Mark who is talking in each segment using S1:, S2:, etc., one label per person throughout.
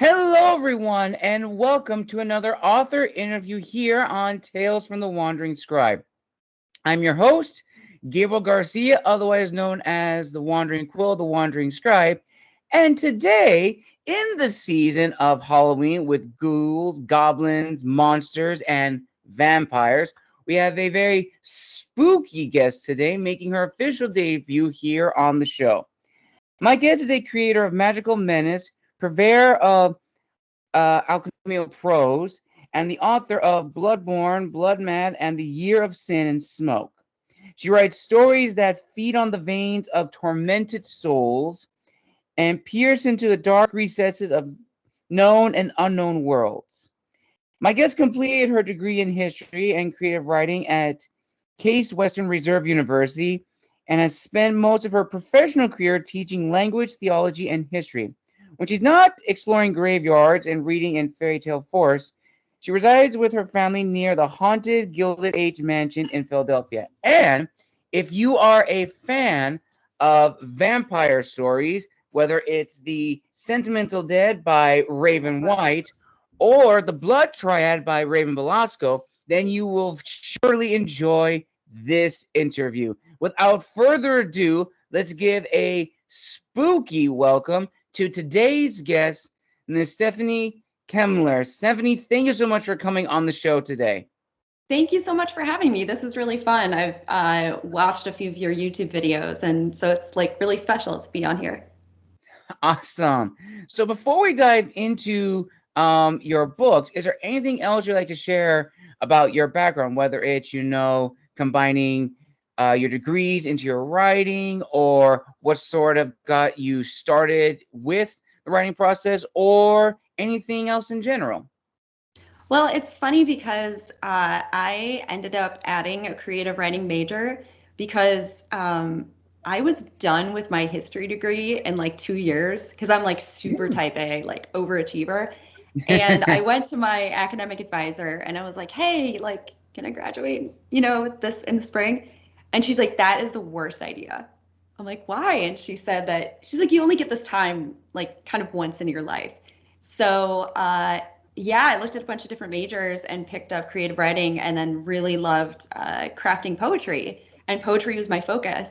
S1: Hello, everyone, and welcome to another author interview here on Tales from the Wandering Scribe. I'm your host, Gabriel Garcia, otherwise known as the Wandering Quill, the Wandering Scribe. And today, in the season of Halloween with ghouls, goblins, monsters, and vampires, we have a very spooky guest today making her official debut here on the show. My guest is a creator of magical menace, purveyor of alchemical prose, and the author of Bloodborn, Bloodmad, and the Year of Sin and Smoke. She writes stories that feed on the veins of tormented souls and pierce into the dark recesses of known and unknown worlds. My guest completed her degree in history and creative writing at Case Western Reserve University and has spent most of her professional career teaching language, theology, and history. When she's not exploring graveyards and reading in fairytale forests, she resides with her family near the haunted Gilded Age mansion in Philadelphia. And if you are a fan of vampire stories, whether it's The Sentimental Dead by Raven White or The Blood Triad by Raven Velasco, then you will surely enjoy this interview. Without further ado, let's give a spooky welcome to today's guest, Ms. Stephanie Kemler. Stephanie, thank you so much for coming on the show today.
S2: Thank you so much for having me. This is really fun. I've watched a few of your YouTube videos, and so it's like really special to be on here.
S1: Awesome. So before we dive into your books, is there anything else you'd like to share about your background, whether it's, combining your degrees into your writing, or what sort of got you started with the writing process, or anything else in general?
S2: Well, it's funny because I ended up adding a creative writing major because I was done with my history degree in like 2 years because I'm like super type A, like overachiever. And I went to my academic advisor and I was like, hey, like, can I graduate, this in the spring? And she's like, that is the worst idea. I'm like, why? And she said that she's like, you only get this time like kind of once in your life. So yeah, I looked at a bunch of different majors and picked up creative writing and then really loved crafting poetry. And poetry was my focus.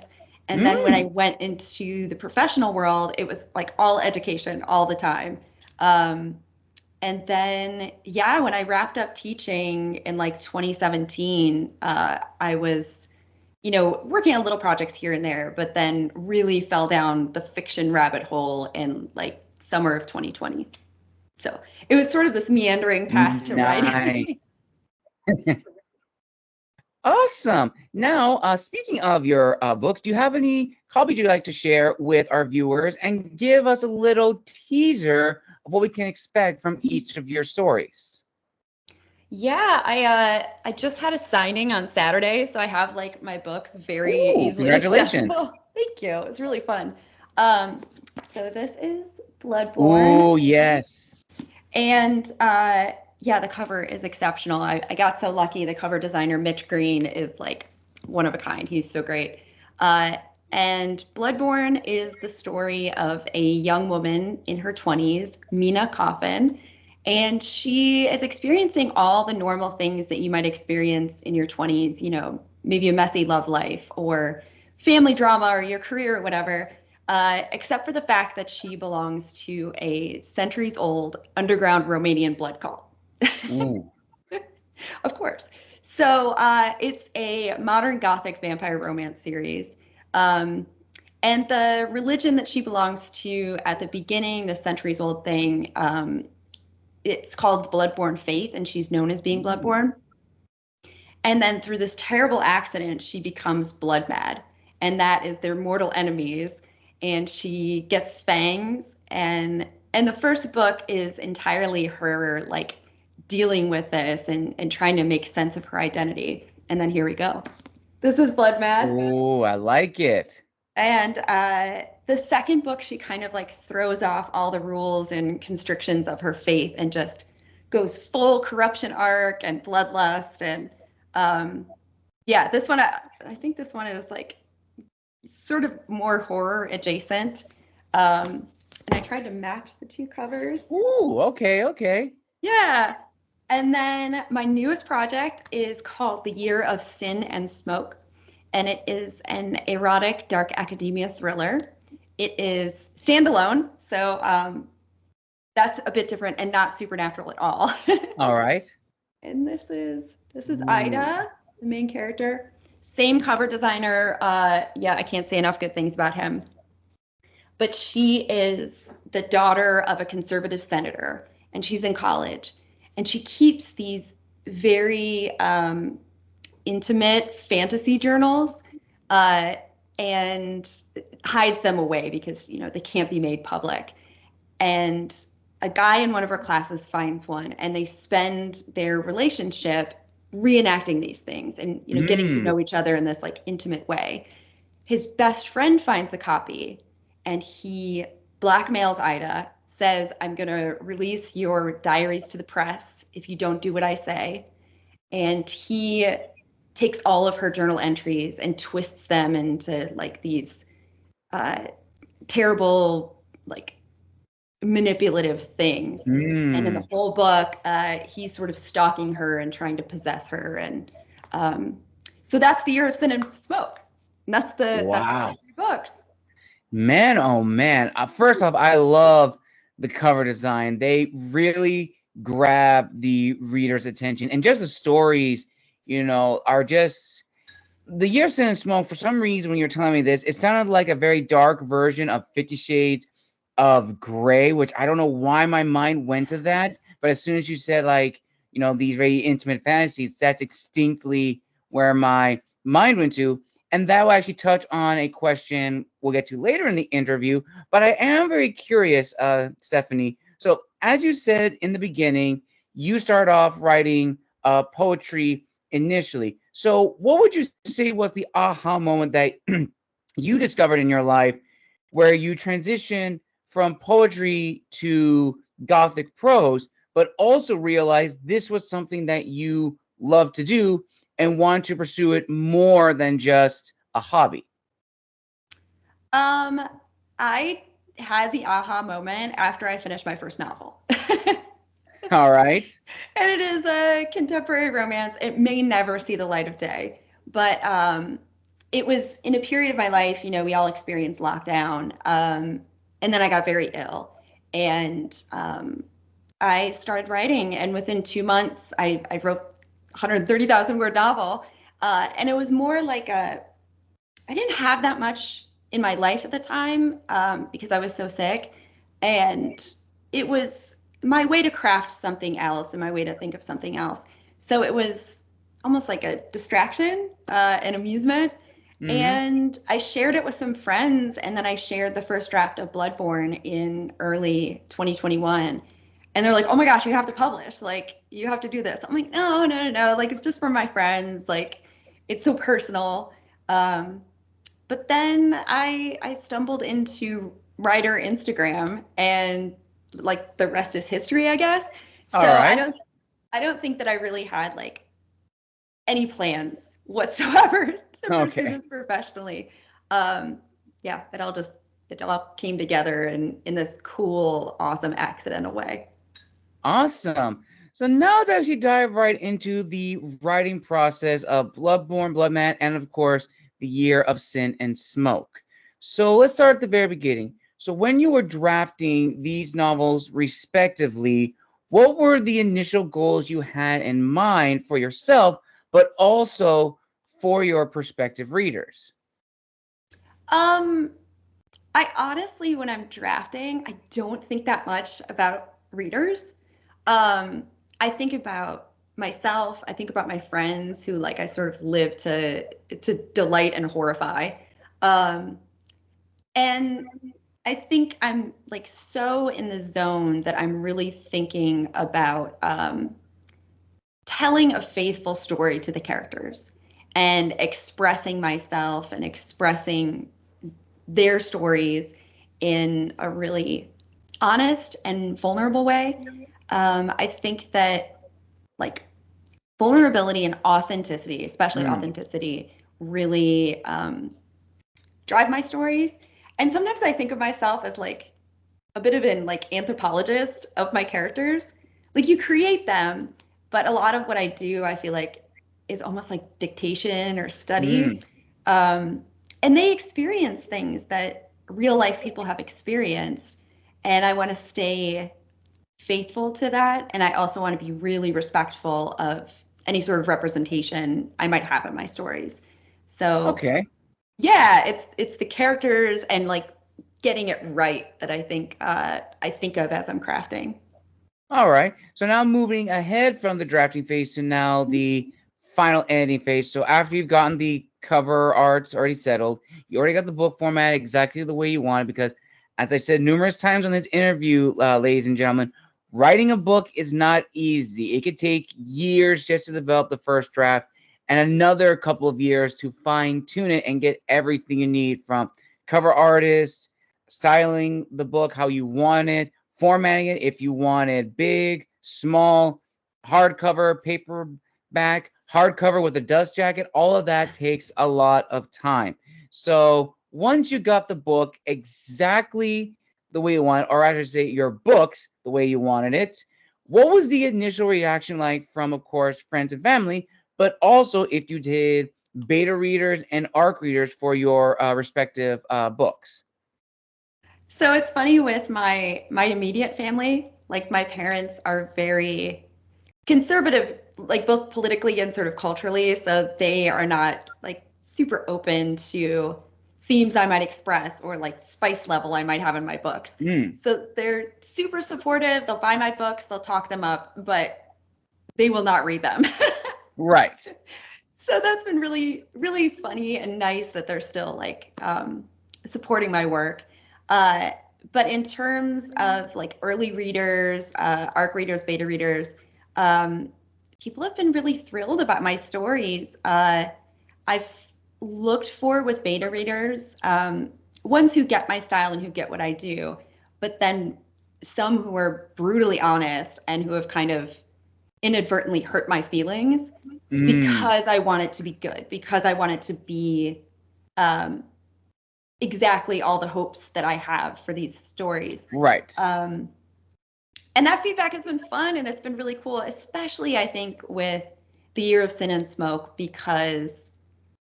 S2: And then when I went into the professional world, it was like all education all the time. And then, yeah, when I wrapped up teaching in like 2017, I was, working on little projects here and there, but then really fell down the fiction rabbit hole in like summer of 2020. So it was sort of this meandering path to
S1: Nice.
S2: writing.
S1: Awesome. Now, speaking of your books, do you have any hobbies you'd like to share with our viewers and give us a little teaser of what we can expect from each of your stories?
S2: Yeah, I just had a signing on Saturday, so I have like my books very
S1: Ooh,
S2: easily
S1: congratulations.
S2: accessible. Thank you. It was really fun. Um, so this is Bloodborn.
S1: Ooh, yes.
S2: And yeah, the cover is exceptional. I got so lucky. The cover designer, Mitch Green, is like one of a kind. He's so great. Uh, and Bloodborn is the story of a young woman in her 20s, Mina Coffin, and she is experiencing all the normal things that you might experience in your 20s, maybe a messy love life or family drama or your career or whatever, except for the fact that she belongs to a centuries old underground Romanian blood cult.
S1: Ooh.
S2: Of course. So it's a modern Gothic vampire romance series. Um, and the religion that she belongs to at the beginning, the centuries old thing, it's called Bloodborn Faith, and she's known as being
S1: Ooh.
S2: Bloodborn. And then through this terrible accident, she becomes Bloodmad, and that is their mortal enemies. And she gets fangs, and the first book is entirely her like dealing with this and trying to make sense of her identity. And then here we go. This is Bloodmad.
S1: Ooh, I like it.
S2: And the second book, she kind of like throws off all the rules and constrictions of her faith and just goes full corruption arc and bloodlust. And yeah, this one, I think this one is like sort of more horror adjacent. Um, and I tried to match the two covers.
S1: Ooh, okay.
S2: Yeah. And then my newest project is called The Year of Sin and Smoke, and it is an erotic dark academia thriller. It is standalone, so that's a bit different and not supernatural at all.
S1: All right.
S2: And this is
S1: Ooh.
S2: Ida, the main character. Same cover designer. Yeah, I can't say enough good things about him. But she is the daughter of a conservative senator, and she's in college. And she keeps these very intimate fantasy journals and hides them away because, you know, they can't be made public. And a guy in one of her classes finds one, and they spend their relationship reenacting these things and, you know, getting to know each other in this like intimate way. His best friend finds a copy, and he blackmails Ida, says, I'm going to release your diaries to the press if you don't do what I say. And he takes all of her journal entries and twists them into like these terrible, like manipulative things. And in the whole book, he's sort of stalking her and trying to possess her. And so that's The Year of Sin and Smoke. And that's the 3 books.
S1: Man, oh man. First off, I love the cover design. They really grab the reader's attention. And just the stories, you know, are just... The Year of Sin and Smoke, for some reason, when you're telling me this, it sounded like a very dark version of 50 Shades of Grey, which I don't know why my mind went to that. But as soon as you said, like, you know, these very intimate fantasies, that's distinctly where my mind went to. And that will actually touch on a question we'll get to later in the interview. But I am very curious, Stephanie. So as you said in the beginning, you start off writing poetry initially. So what would you say was the aha moment that you discovered in your life where you transitioned from poetry to Gothic prose, but also realized this was something that you love to do and want to pursue it more than just a hobby?
S2: I had the aha moment after I finished my first novel.
S1: All right.
S2: And it is a contemporary romance. It may never see the light of day, but it was in a period of my life, you know, we all experienced lockdown. And then I got very ill, and I started writing, and within 2 months, I wrote 130,000 word novel. And it was more like I didn't have that much in my life at the time because I was so sick. And it was my way to craft something else and my way to think of something else. So it was almost like a distraction, an amusement. And I shared it with some friends, and then I shared the first draft of Bloodborn in early 2021. And they're like, oh my gosh, you have to publish. Like, you have to do this. I'm like, no. Like, it's just for my friends. Like, it's so personal. But then I stumbled into writer Instagram, and like the rest is history, I guess. So
S1: right.
S2: I don't think that I really had like any plans whatsoever to pursue this professionally. Yeah, it all came together in this cool, awesome, accidental way.
S1: Awesome. So now let's actually dive right into the writing process of Bloodborn, Bloodmad, and of course, The Year of Sin and Smoke. So let's start at the very beginning. So when you were drafting these novels respectively, what were the initial goals you had in mind for yourself, but also for your prospective readers?
S2: I honestly, when I'm drafting, I don't think that much about readers. I think about myself. I think about my friends who like I sort of live to delight and horrify. And I think I'm like so in the zone that I'm really thinking about telling a faithful story to the characters and expressing myself and expressing their stories in a really honest and vulnerable way. I think that like vulnerability and authenticity, especially authenticity, really drive my stories. And sometimes I think of myself as like a bit of an like anthropologist of my characters. Like you create them, but a lot of what I do, I feel like, is almost like dictation or study.
S1: Mm,
S2: Um, and they experience things that real life people have experienced. And I want to stay faithful to that. And I also want to be really respectful of any sort of representation I might have in my stories. So
S1: okay.
S2: yeah, it's the characters and like getting it right that I think of as I'm crafting.
S1: All right. So now moving ahead from the drafting phase to now the final editing phase. So after you've gotten the cover arts already settled, you already got the book format exactly the way you want it. Because, as I said numerous times on this interview, ladies and gentlemen, writing a book is not easy. It could take years just to develop the first draft, and another couple of years to fine tune it and get everything you need from cover artists, styling the book how you want it, formatting it if you wanted big, small, hardcover, paperback, hardcover with a dust jacket. All of that takes a lot of time. So once you got the book exactly the way you want it, or I should say your books the way you wanted it, what was the initial reaction like from, of course, friends and family, but also if you did beta readers and ARC readers for your respective books?
S2: So it's funny with my immediate family, like my parents are very conservative, like both politically and sort of culturally, so they are not like super open to themes I might express or like spice level I might have in my books.
S1: Mm,
S2: So they're super supportive. They'll buy my books, they'll talk them up, but they will not read them.
S1: right.
S2: So that's been really, really funny and nice that they're still like supporting my work. Uh, but in terms of like early readers, ARC readers, beta readers, um, people have been really thrilled about my stories. I've looked for with beta readers, ones who get my style and who get what I do, but then some who are brutally honest and who have kind of inadvertently hurt my feelings
S1: Mm,
S2: because I want it to be good, because I want it to be um, exactly all the hopes that I have for these stories.
S1: right.
S2: Um, and that feedback has been fun and it's been really cool, especially I think with The Year of Sin and Smoke, because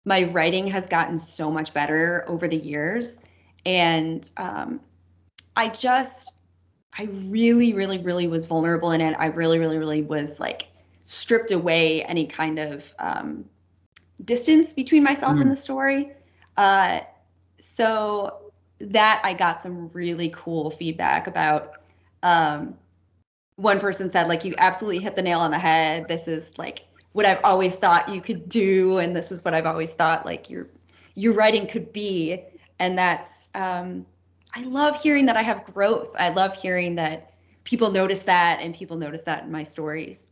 S2: my writing has gotten so much better over the years. And I just, I really, really, really was vulnerable in it. I really, really, really was like stripped away any kind of distance between myself and
S1: Mm,
S2: the story. Uh, so that I got some really cool feedback about. Um, one person said, like, you absolutely hit the nail on the head. This is like what I've always thought you could do, and this is what I've always thought like your writing could be. And that's I love hearing that I have growth. I love hearing that people notice that and people notice that in my stories.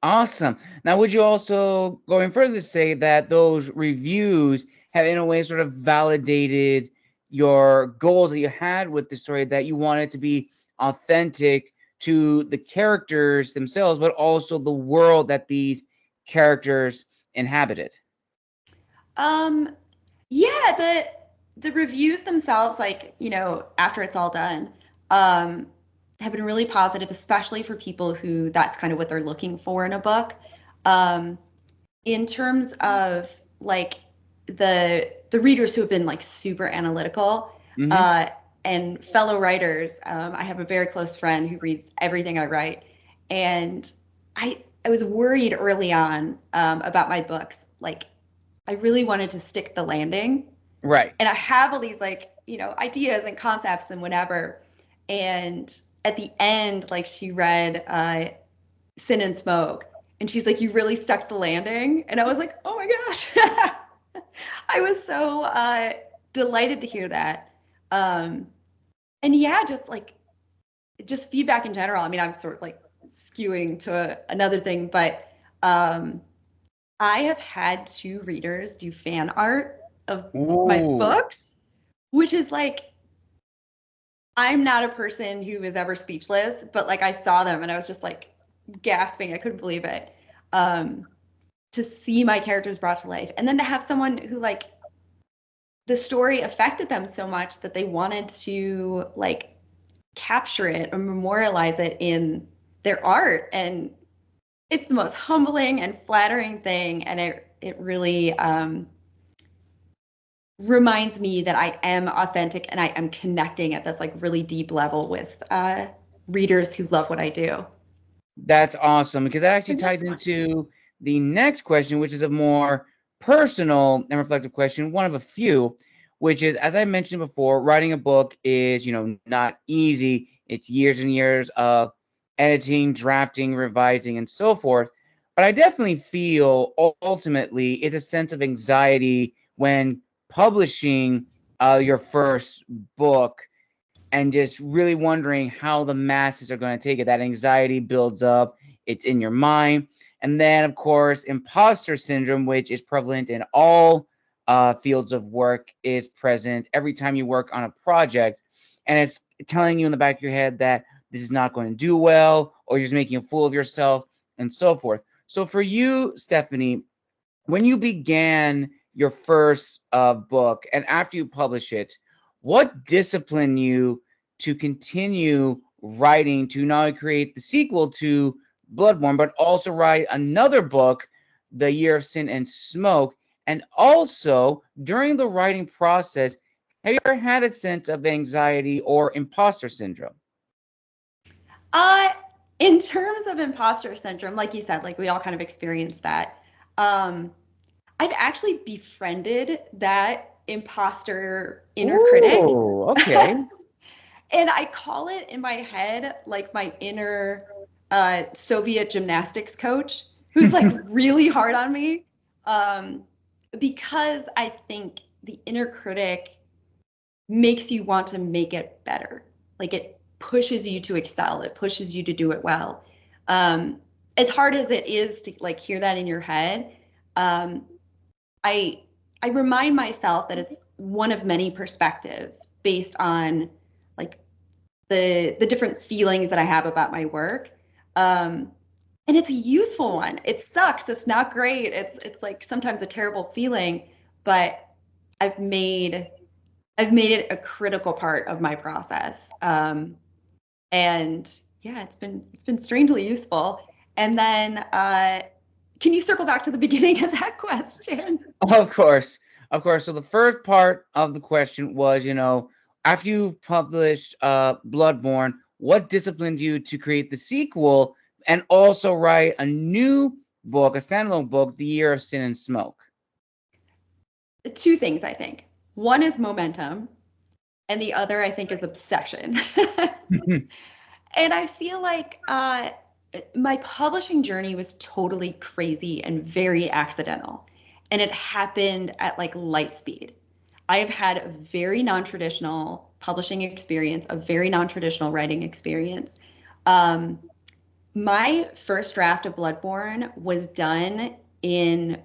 S1: awesome. Now, would you also going further say that those reviews have in a way sort of validated your goals that you had with the story, that you wanted to be authentic to the characters themselves, but also the world that these characters inhabited?
S2: Um, yeah, the reviews themselves, like, after it's all done, um, have been really positive, especially for people who that's kind of what they're looking for in a book. Um, in terms of like the readers who have been like super analytical,
S1: Hmm.
S2: uh, and fellow writers, I have a very close friend who reads everything I write, and I was worried early on about my books, like I really wanted to stick the landing. And
S1: Right.
S2: I have all these like, ideas and concepts and whatever. And at the end, like she read Sin and Smoke. And she's like, you really stuck the landing. And I was like, oh my gosh. I was so delighted to hear that. Um, and yeah, just feedback in general. I mean, I'm sort of like skewing to another thing, but um, I have had two readers do fan art of my
S1: Ooh.
S2: books, which is like, I'm not a person who is ever speechless, but like I saw them and I was just like gasping. I couldn't believe it. Um, to see my characters brought to life. And then to have someone who like the story affected them so much that they wanted to like capture it or memorialize it in their art. And it's the most humbling and flattering thing. And it really reminds me that I am authentic and I am connecting at this like really deep level with readers who love what I do.
S1: That's awesome, because that actually ties into the next question, which is a more personal and reflective question, one of a few, which is, as I mentioned before, writing a book is, not easy. It's years and years of editing, drafting, revising, and so forth. But I definitely feel ultimately it's a sense of anxiety when publishing your first book, and just really wondering how the masses are going to take it. That anxiety builds up, it's in your mind. And then, of course, imposter syndrome, which is prevalent in all fields of work, is present every time you work on a project. And it's telling you in the back of your head that this is not going to do well, or you're just making a fool of yourself, and so forth. So for you, Stephanie, when you began your first book and after you publish it, what disciplined you to continue writing, to not only create the sequel to Bloodborn, but also write another book, The Year of Sin and Smoke? And also, during the writing process, have you ever had a sense of anxiety or imposter syndrome?
S2: Uh, in terms of imposter syndrome, like you said, like we all kind of experience that. Um, I've actually befriended that imposter inner critic.
S1: Oh, okay.
S2: And I call it in my head like my inner Soviet gymnastics coach who's like really hard on me, um, because I think the inner critic makes you want to make it better. Like it pushes you to excel, it pushes you to do it well. Um, as hard as it is to like hear that in your head, um, I I remind myself that it's one of many perspectives based on like the different feelings that I have about my work. Um, and it's a useful one. It sucks. It's not great. It's like sometimes a terrible feeling, but I've made I've made it a critical part of my process. And yeah, it's been strangely useful. And then can you circle back to the beginning of that question?
S1: Of course, of course. So the first part of the question was, after you published Bloodborn, what disciplined you to create the sequel and also write a new book, a standalone book, The Year of Sin and Smoke?
S2: Two things, I think. One is momentum, and the other, I think, is obsession. And I feel like my publishing journey was totally crazy and very accidental. And it happened at like light speed. I have had a very non-traditional publishing experience, a very non-traditional writing experience. Um, my first draft of Bloodborn was done in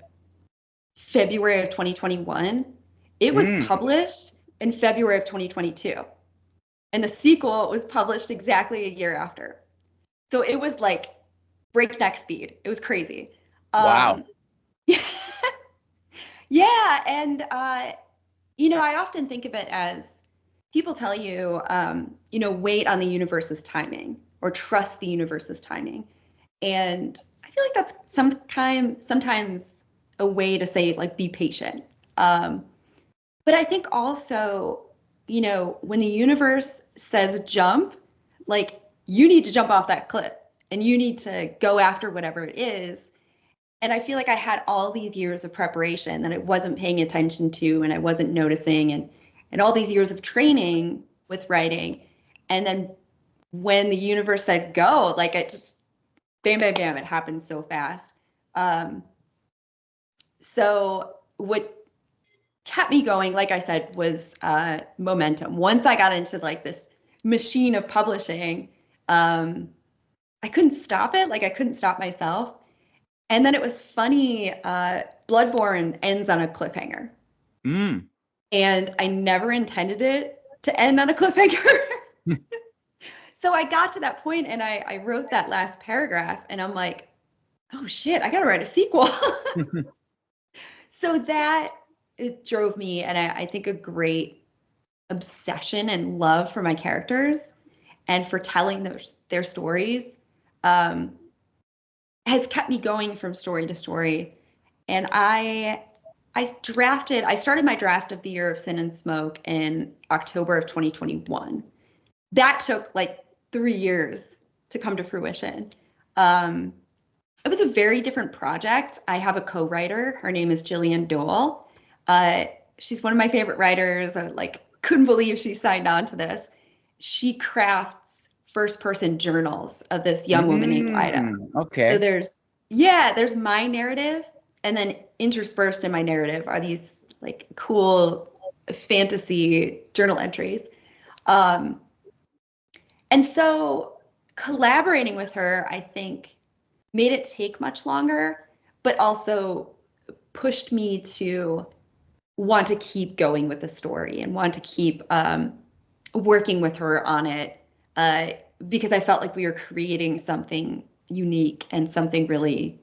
S2: February of 2021. It was
S1: Mm.
S2: published in February of 2022. And the sequel was published exactly a year after. So it was like breakneck speed. It was crazy.
S1: Wow.
S2: Um, yeah, and I often think of it as people tell you, wait on the universe's timing or trust the universe's timing, and I feel like that's sometimes a way to say like be patient. Um, but I think also, when the universe says jump, like you need to jump off that cliff and you need to go after whatever it is. And I feel like I had all these years of preparation that I wasn't paying attention to and I wasn't noticing, and all these years of training with writing. And then when the universe said go, like it just bam, bam, bam, it happened so fast. Um, so what kept me going, like I said, was momentum. Once I got into like this machine of publishing, I couldn't stop it. Like I couldn't stop myself. And then it was funny. Bloodborne ends on a cliffhanger,
S1: Mm.
S2: and I never intended it to end on a cliffhanger. So I got to that point, and I wrote that last paragraph, and I'm like, oh shit, I got to write a sequel. So that it drove me, and I think a great obsession and love for my characters. and for telling their stories has kept me going from story to story. And I started my draft of The Year of Sin and Smoke in October of 2021. That took like 3 years to come to fruition. It was a very different project. I have a co-writer. Her name is Jillian Dole. She's one of my favorite writers. I couldn't believe she signed on to this. She crafts first-person journals of this young woman named Ida.
S1: Okay.
S2: So there's my narrative, and then interspersed in my narrative are these like cool fantasy journal entries. And so collaborating with her, I think, made it take much longer, but also pushed me to want to keep going with the story and want to keep working with her on it, because I felt like we were creating something unique and something really,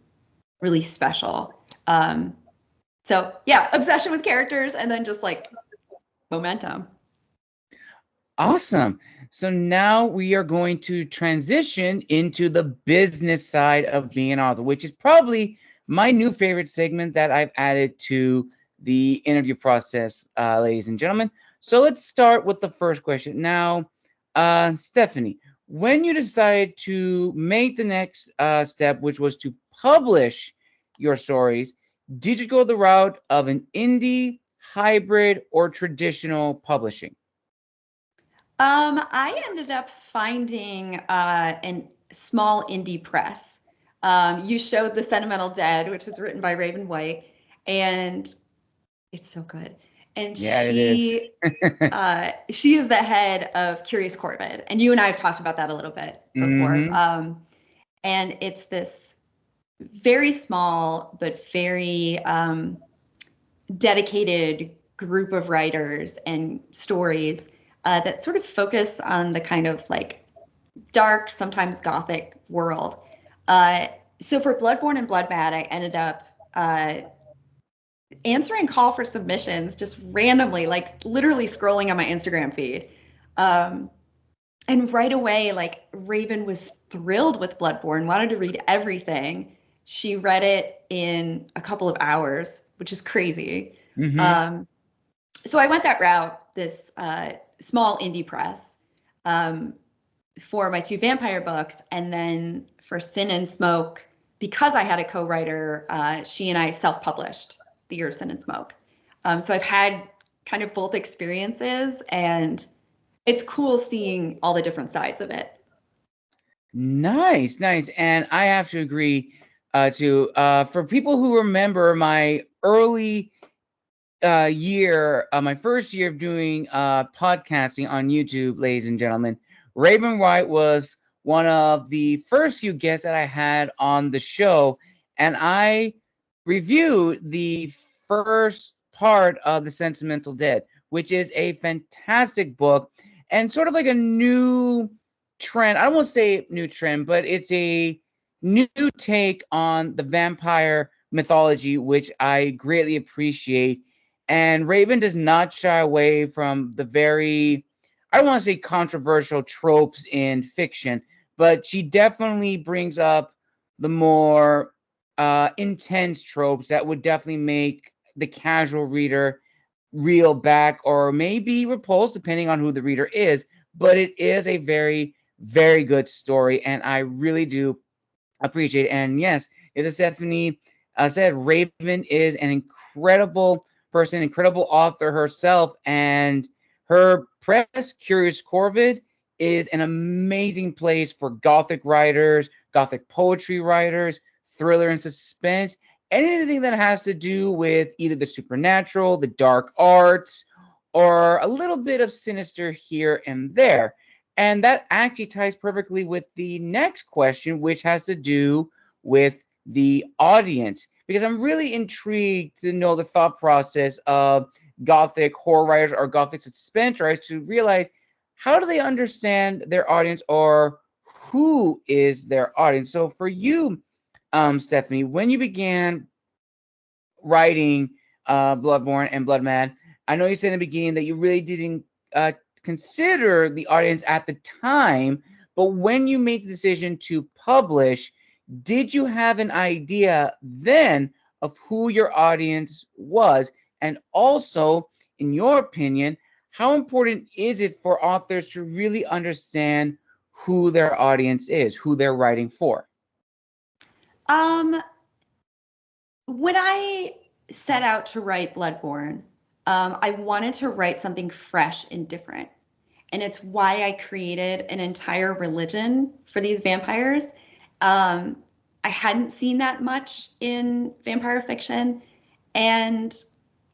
S2: really special. So yeah, obsession with characters and then just like momentum.
S1: Awesome. So now we are going to transition into the business side of being an author, which is probably my new favorite segment that I've added to the interview process, ladies and gentlemen. So let's start with the first question. Now, Stephanie, when you decided to make the next step, which was to publish your stories, did you go the route of an indie, hybrid, or traditional publishing?
S2: I ended up finding a small indie press. You showed The Sentimental Dead, which was written by Raven White, and it's so good. And
S1: Yeah, it is.
S2: she is the head of Curious Corvid, and you and I have talked about that a little bit before.
S1: Mm-hmm.
S2: And it's this very small but very dedicated group of writers and stories that sort of focus on the kind of like dark, sometimes Gothic world. So for Bloodborn and Bloodmad, I ended up answering call for submissions just randomly, like literally scrolling on my Instagram feed. And right away, like Raven was thrilled with Bloodborne, wanted to read everything. She read it in a couple of hours, which is crazy.
S1: Mm-hmm.
S2: So I went that route, this small indie press, for my 2 vampire books. And then for Sin and Smoke, because I had a co-writer, she and I self-published The Year of Sin and Smoke. So I've had kind of both experiences, and it's cool seeing all the different sides of it.
S1: Nice, nice. And I have to agree for people who remember my early my first year of doing podcasting on YouTube, ladies and gentlemen, Raven White was one of the first few guests that I had on the show, and I reviewed the first part of The Sentimental Dead, which is a fantastic book and sort of like a new trend. I don't want to say new trend, but it's a new take on the vampire mythology, which I greatly appreciate. And Raven does not shy away from the very, I don't want to say controversial tropes in fiction, but she definitely brings up the more intense tropes that would definitely make the casual reader reel back or maybe repulse, depending on who the reader is. But it is a very, very good story, and I really do appreciate it. And yes, as Stephanie said, Raven is an incredible person, incredible author herself, and her press, Curious Corvid, is an amazing place for Gothic writers, Gothic poetry writers, thriller and suspense, anything that has to do with either the supernatural, the dark arts, or a little bit of sinister here and there. And that actually ties perfectly with the next question, which has to do with the audience, because I'm really intrigued to know the thought process of Gothic horror writers or Gothic suspense writers to realize how do they understand their audience or who is their audience. So for you, Stephanie, when you began writing Bloodborne and Bloodmad, I know you said in the beginning that you really didn't consider the audience at the time, but when you made the decision to publish, did you have an idea then of who your audience was? And also, in your opinion, how important is it for authors to really understand who their audience is, who they're writing for?
S2: When I set out to write Bloodborn, I wanted to write something fresh and different. And it's why I created an entire religion for these vampires. I hadn't seen that much in vampire fiction. And,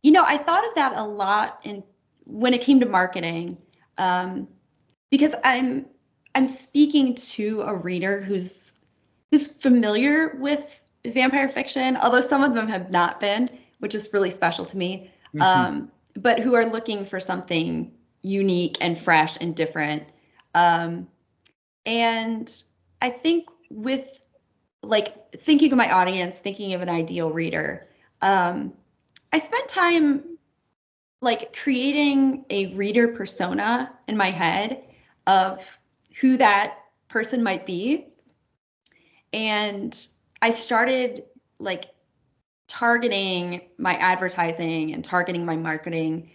S2: I thought of that a lot when it came to marketing, because I'm speaking to a reader who's familiar with vampire fiction, although some of them have not been, which is really special to me, but who are looking for something unique and fresh and different. And I think with thinking of my audience, thinking of an ideal reader, I spent time creating a reader persona in my head of who that person might be. And I started targeting my advertising and targeting my marketing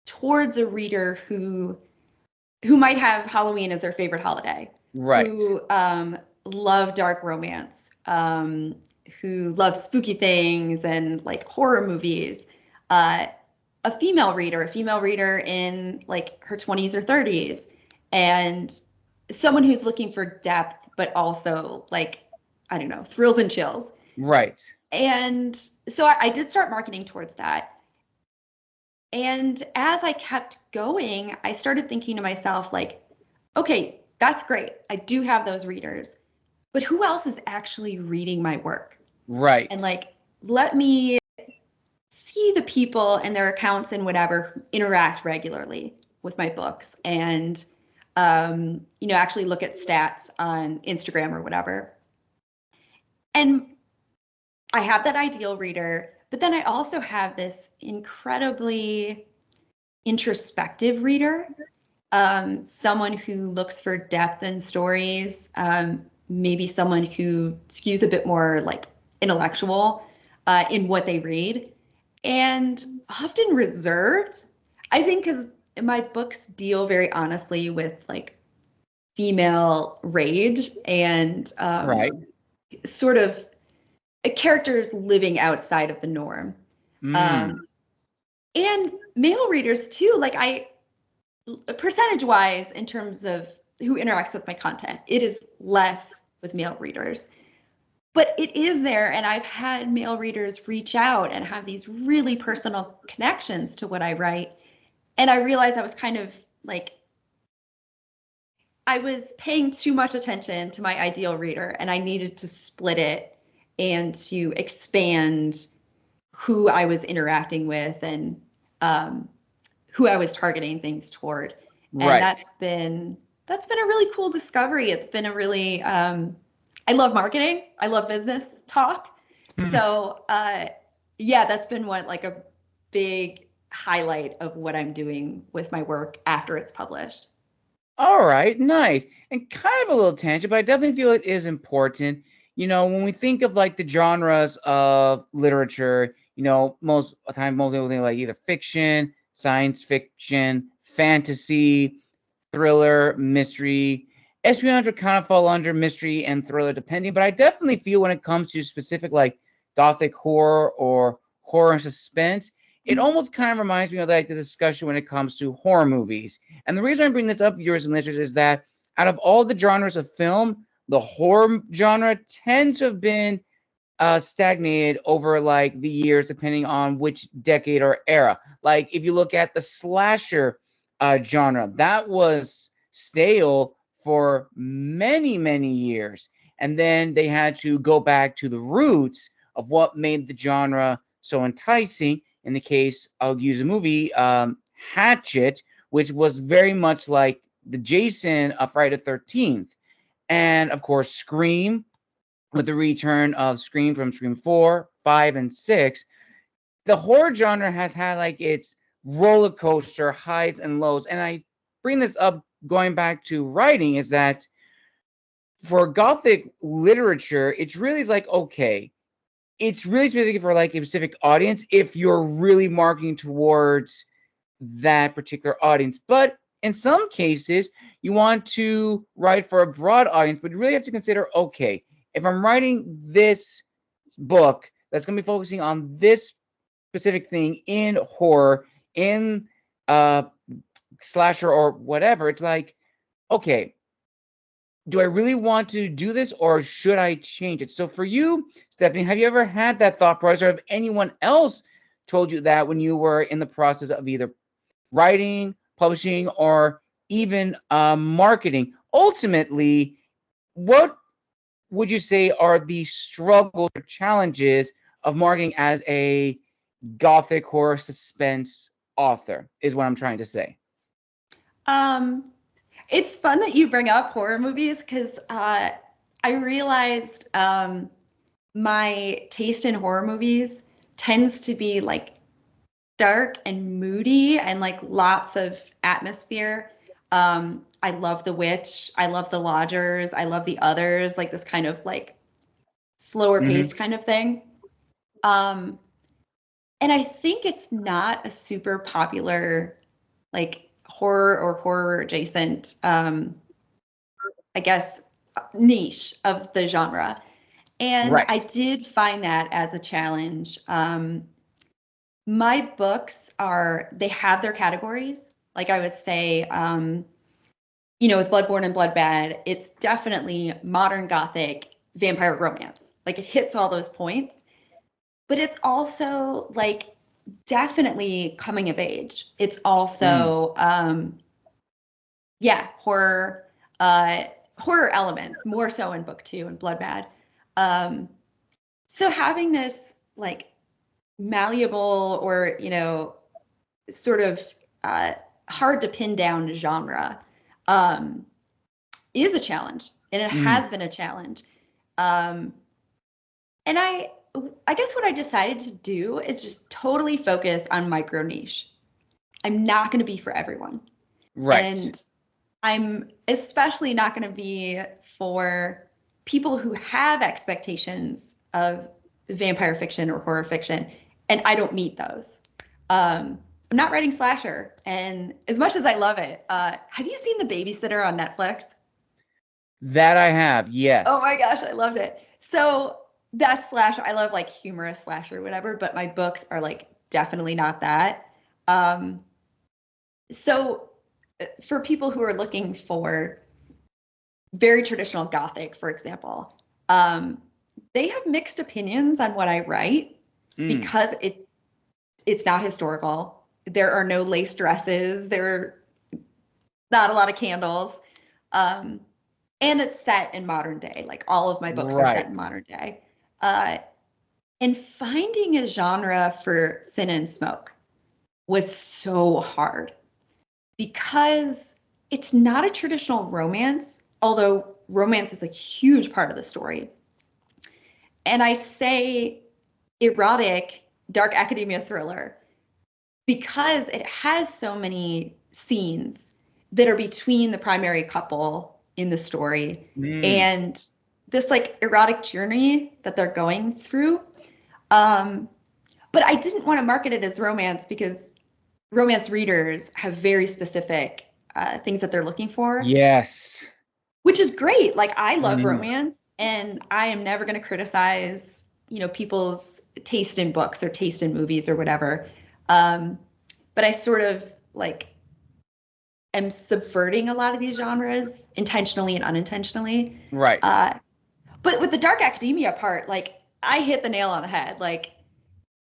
S2: towards a reader who might have Halloween as their favorite holiday,
S1: right?
S2: Who love dark romance, who love spooky things and horror movies. A female reader in her 20s or 30s, and someone who's looking for depth, but also I don't know, thrills and chills.
S1: Right.
S2: And so I did start marketing towards that. And as I kept going, I started thinking to myself, okay, that's great. I do have those readers, but who else is actually reading my work?
S1: Right.
S2: And let me see the people and their accounts and whatever interact regularly with my books, and actually look at stats on Instagram or whatever. And I have that ideal reader, but then I also have this incredibly introspective reader, someone who looks for depth in stories, maybe someone who skews a bit more intellectual in what they read, and often reserved. I think because my books deal very honestly with female rage and
S1: right.
S2: sort of characters living outside of the norm. And male readers too, percentage-wise, in terms of who interacts with my content, it is less with male readers. But it is there, and I've had male readers reach out and have these really personal connections to what I write. And I realized I was kind of I was paying too much attention to my ideal reader, and I needed to split it and to expand who I was interacting with and who I was targeting things toward.
S1: Right.
S2: And that's been a really cool discovery. It's been a really I love marketing. I love business talk. So yeah, that's been a big highlight of what I'm doing with my work after it's published.
S1: All right, nice. And kind of a little tangent, but I definitely feel it is important. When we think of the genres of literature, most of the time, most people think either fiction, science fiction, fantasy, thriller, mystery. Espionage would kind of fall under mystery and thriller, depending. But I definitely feel when it comes to specific Gothic horror or horror and suspense, it almost kind of reminds me of the discussion when it comes to horror movies. And the reason I bring this up, viewers and listeners, is that out of all the genres of film, the horror genre tends to have been stagnated over the years, depending on which decade or era. If you look at the slasher genre, that was stale for many, many years. And then they had to go back to the roots of what made the genre so enticing. In the case, I'll use a movie, Hatchet, which was very much like the Jason of Friday the 13th. And of course, Scream, with the return of Scream from Scream 4, 5, and 6. The horror genre has had its roller coaster highs and lows. And I bring this up going back to writing is that for Gothic literature, it's really like, okay, it's really specific for like a specific audience if you're really marketing towards that particular audience. But in some cases, you want to write for a broad audience, but you really have to consider, okay, if I'm writing this book that's going to be focusing on this specific thing in horror, in slasher or whatever, it's like, okay, do I really want to do this or should I change it? So for you, Stephanie, have you ever had that thought process, or have anyone else told you that when you were in the process of either writing, publishing, or even marketing? Ultimately, what would you say are the struggles or challenges of marketing as a Gothic horror suspense author, is what I'm trying to say.
S2: It's fun that you bring up horror movies because I realized my taste in horror movies tends to be like dark and moody and like lots of atmosphere. I love The Witch. I love The Lodgers. I love The Others, like this kind of like slower paced kind of thing. And I think it's not a super popular like horror or horror adjacent, I guess, niche of the genre. And
S1: Right.
S2: I did find that as a challenge. My books they have their categories. Like I would say, with Bloodborn and Bloodmad, it's definitely modern Gothic vampire romance. Like it hits all those points, but it's also like definitely coming of age. It's also, horror, horror elements, more so in book 2 and Bloodmad. So having this like malleable or, sort of hard to pin down genre is a challenge, and it has been a challenge. And I guess what I decided to do is just totally focus on micro niche. I'm not going to be for everyone.
S1: Right.
S2: And I'm especially not going to be for people who have expectations of vampire fiction or horror fiction, and I don't meet those. I'm not writing slasher, and as much as I love it, have you seen The Babysitter on Netflix?
S1: That I have, yes.
S2: Oh my gosh, I loved it. So that's slasher. I love like humorous slasher or whatever, but my books are like definitely not that. So for people who are looking for very traditional Gothic, for example, they have mixed opinions on what I write because it's not historical. There are no lace dresses. There are not a lot of candles. And it's set in modern day. Like all of my books are set in modern day. And finding a genre for Sin and Smoke was so hard because it's not a traditional romance, although romance is a huge part of the story. And I say erotic, dark academia thriller because it has so many scenes that are between the primary couple in the story and this like erotic journey that they're going through. But I didn't want to market it as romance because romance readers have very specific things that they're looking for.
S1: Yes.
S2: Which is great. Like I love romance, and I am never going to criticize, people's taste in books or taste in movies or whatever. But I sort of like am subverting a lot of these genres intentionally and unintentionally.
S1: Right.
S2: But with the dark academia part, like I hit the nail on the head. Like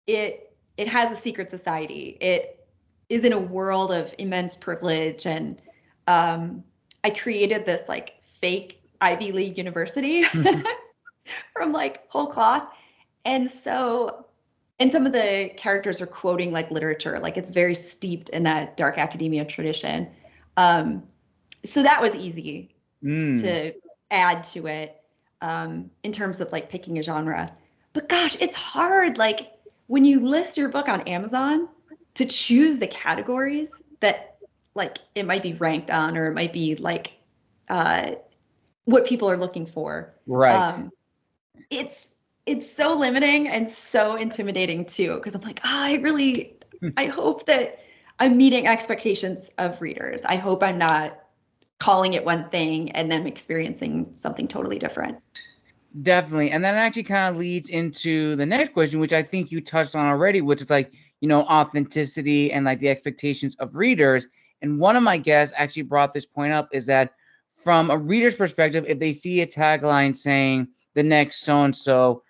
S2: it has a secret society. It is in a world of immense privilege, and I created this like fake Ivy League university from like whole cloth. And so, and some of the characters are quoting like literature, like it's very steeped in that dark academia tradition. So that was easy to add to it in terms of like picking a genre. But gosh, it's hard. Like when you list your book on Amazon to choose the categories that like it might be ranked on, or it might be like what people are looking for.
S1: Right.
S2: It's so limiting and so intimidating too, because I'm like, I hope that I'm meeting expectations of readers. I hope I'm not calling it one thing and then experiencing something totally different.
S1: Definitely. And that actually kind of leads into the next question, which I think you touched on already, which is like, authenticity and like the expectations of readers. And one of my guests actually brought this point up, is that from a reader's perspective, if they see a tagline saying the next so-and-so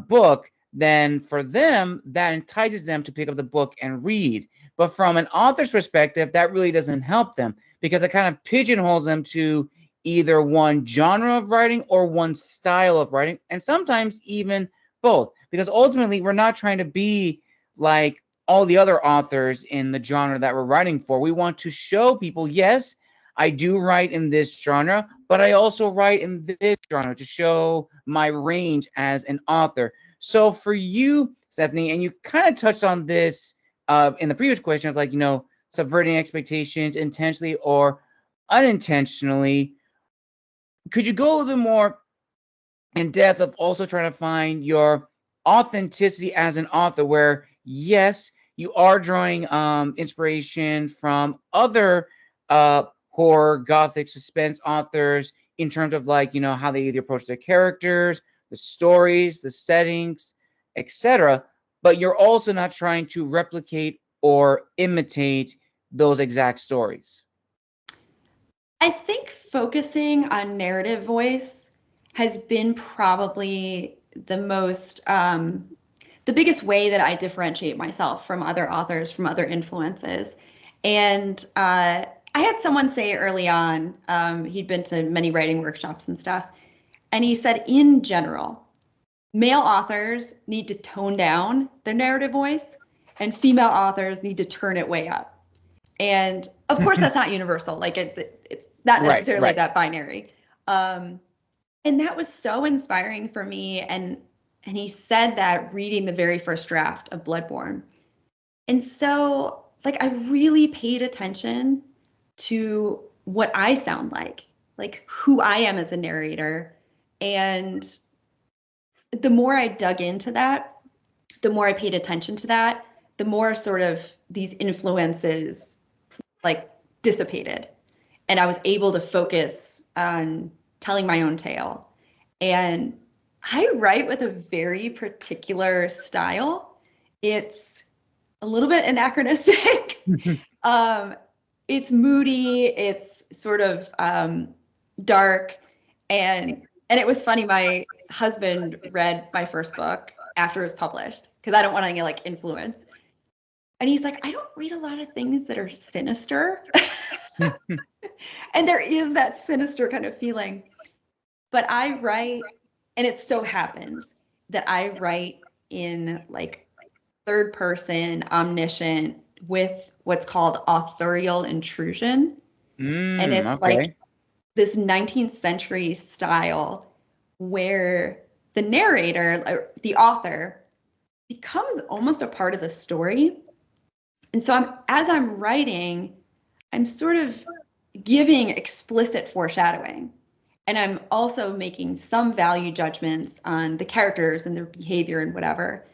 S1: book, then for them, that entices them to pick up the book and read. But from an author's perspective, that really doesn't help them, because it kind of pigeonholes them to either one genre of writing or one style of writing, and sometimes even both, because ultimately we're not trying to be like all the other authors in the genre that we're writing for. We want to show people, yes, I do write in this genre, but I also write in this genre, to show my range as an author. So for you, Stephanie, and you kind of touched on this in the previous question of like, subverting expectations intentionally or unintentionally, could you go a little bit more in depth of also trying to find your authenticity as an author, where yes, you are drawing inspiration from other horror, gothic, suspense authors in terms of like, how they either approach their characters, the stories, the settings, etc., but you're also not trying to replicate or imitate those exact stories?
S2: I think focusing on narrative voice has been probably the biggest way that I differentiate myself from other authors, from other influences. And I had someone say early on, he'd been to many writing workshops and stuff, and he said, in general, male authors need to tone down their narrative voice, and female authors need to turn it way up. And of course, that's not universal. Like it's not necessarily
S1: Right.
S2: that binary. And that was so inspiring for me. And he said that reading the very first draft of Bloodborn. And so, like, I really paid attention to what I sound like who I am as a narrator. And the more I dug into that, the more I paid attention to that, the more sort of these influences like dissipated. And I was able to focus on telling my own tale. And I write with a very particular style. It's a little bit anachronistic. It's moody. It's sort of dark. And it was funny. My husband read my first book after it was published, because I don't want any like influence. And he's like, I don't read a lot of things that are sinister. And there is that sinister kind of feeling. But I write, and it so happens that I write in like third person, omniscient, with what's called authorial intrusion. And it's like this 19th century style where the narrator, the author, becomes almost a part of the story. And so as I'm writing, I'm sort of giving explicit foreshadowing. And I'm also making some value judgments on the characters and their behavior and whatever.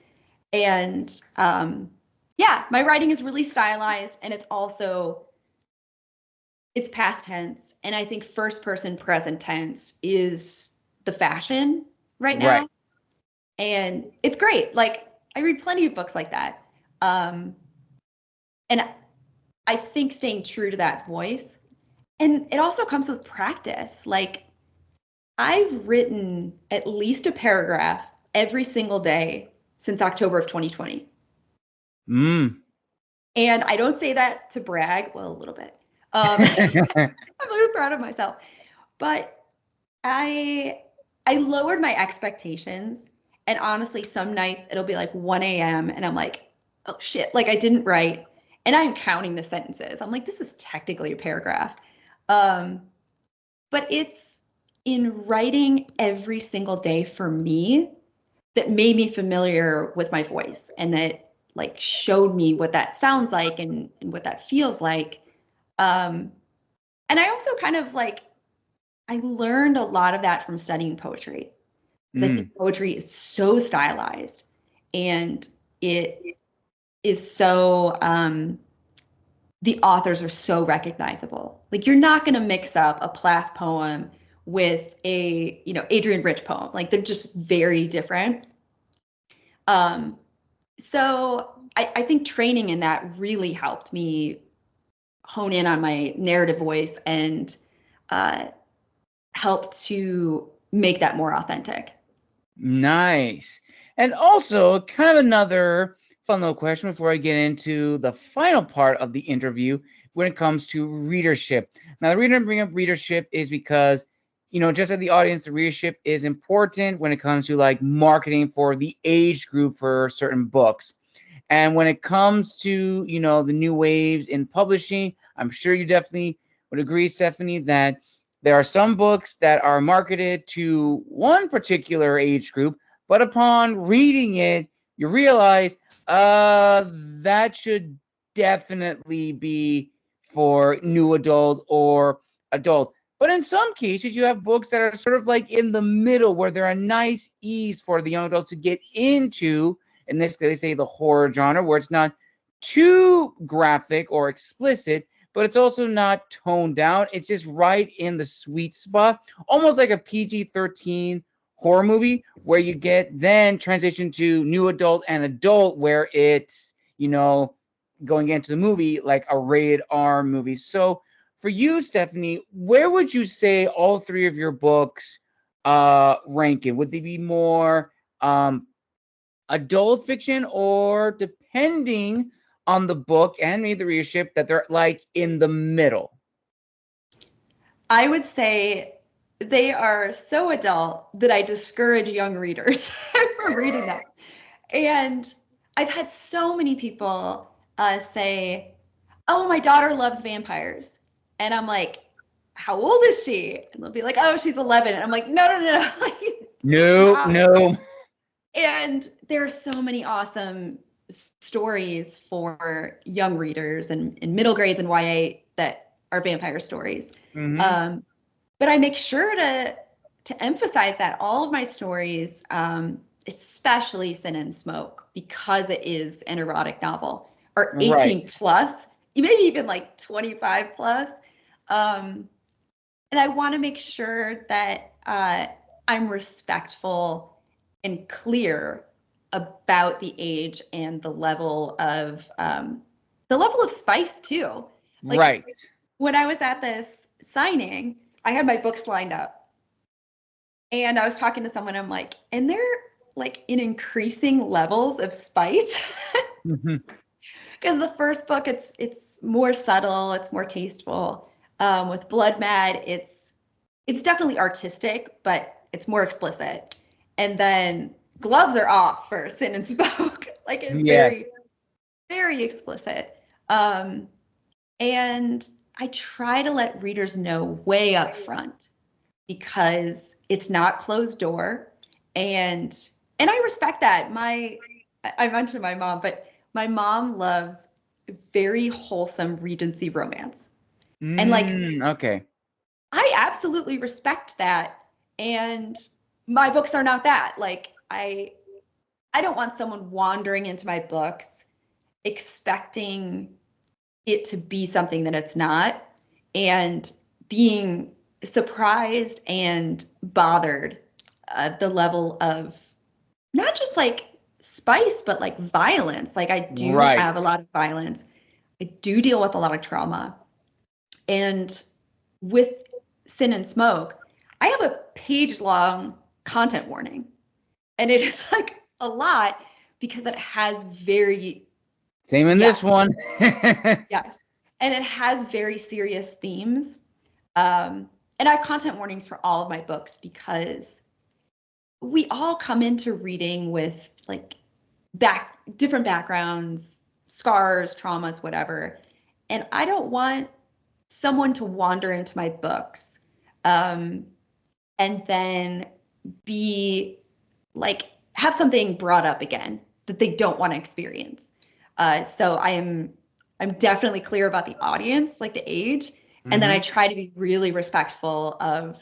S2: And yeah, my writing is really stylized, and it's past tense. And I think first person present tense is the fashion right now.
S1: Right.
S2: And it's great. Like, I read plenty of books like that. And I think staying true to that voice. And it also comes with practice. Like, I've written at least a paragraph every single day since October of 2020. And I don't say that to brag. Well, a little bit. I'm really proud of myself. But I lowered my expectations. And honestly, some nights it'll be like 1 a.m. and I'm like, oh shit, like I didn't write. And I'm counting the sentences. I'm like, this is technically a paragraph. But it's in writing every single day for me that made me familiar with my voice, and that like showed me what that sounds like and what that feels like. And I also kind of like, I learned a lot of that from studying poetry. I think poetry is so stylized, and it is so, the authors are so recognizable. Like, you're not going to mix up a Plath poem with a, Adrian Rich poem. Like, they're just very different. So I think training in that really helped me hone in on my narrative voice and help to make that more authentic.
S1: Nice. And also, kind of another fun little question before I get into the final part of the interview when it comes to readership. Now, the reason I bring up readership is because, just as the audience, the readership is important when it comes to like marketing for the age group for certain books. And when it comes to, the new waves in publishing, I'm sure you definitely would agree, Stephanie, that there are some books that are marketed to one particular age group, but upon reading it, you realize that should definitely be for new adult or adult. But in some cases, you have books that are sort of like in the middle where they're a nice ease for the young adults to get into. In this case, they say the horror genre, where it's not too graphic or explicit, but it's also not toned down. It's just right in the sweet spot, almost like a PG-13 horror movie, where you get then transition to new adult and adult, where it's, going into the movie like a rated R movie. So for you, Stephanie, where would you say all three of your books rank in? Would they be more adult fiction, or depending on the book and maybe the readership, that they're like in the middle?
S2: I would say they are so adult that I discourage young readers from reading them. And I've had so many people say, "Oh, my daughter loves vampires." And I'm like, "How old is she?" And they'll be like, "Oh, she's 11." And I'm like, "No, no, no, no." Like,
S1: No,
S2: stop.
S1: no.
S2: And there are so many awesome stories for young readers and in middle grades and YA that are vampire stories. But I make sure to emphasize that all of my stories, especially Sin and Smoke, because it is an erotic novel, are 18
S1: Right.
S2: plus, maybe even like 25 plus. And I want to make sure that I'm respectful and clear about the age and the level of spice too. Like,
S1: Right.
S2: when I was at this signing, I had my books lined up, and I was talking to someone. I'm like, and they're like in increasing levels of spice, because the first book, it's more subtle, it's more tasteful. With Bloodmad, it's definitely artistic, but it's more explicit. And then gloves are off for Sin and Smoke. Like, it's
S1: Yes.
S2: very, very explicit. And I try to let readers know way up front, because it's not closed door. And I respect that. I mentioned my mom, but my mom loves very wholesome Regency romance. And like,
S1: Okay.
S2: I absolutely respect that. And my books are not that. Like, I don't want someone wandering into my books expecting it to be something that it's not, and being surprised and bothered at the level of not just like spice, but like violence. Like, I do
S1: Right.
S2: have a lot of violence. I do deal with a lot of trauma. And with Sin and Smoke, I have a page-long content warning. And it is like a lot, because it has very,
S1: Same in this
S2: yes,
S1: one.
S2: yes. And it has very serious themes. And I have content warnings for all of my books, because we all come into reading with like different backgrounds, scars, traumas, whatever. And I don't want someone to wander into my books, and then be like, have something brought up again that they don't want to experience. So I'm definitely clear about the audience, like the age. And then I try to be really respectful of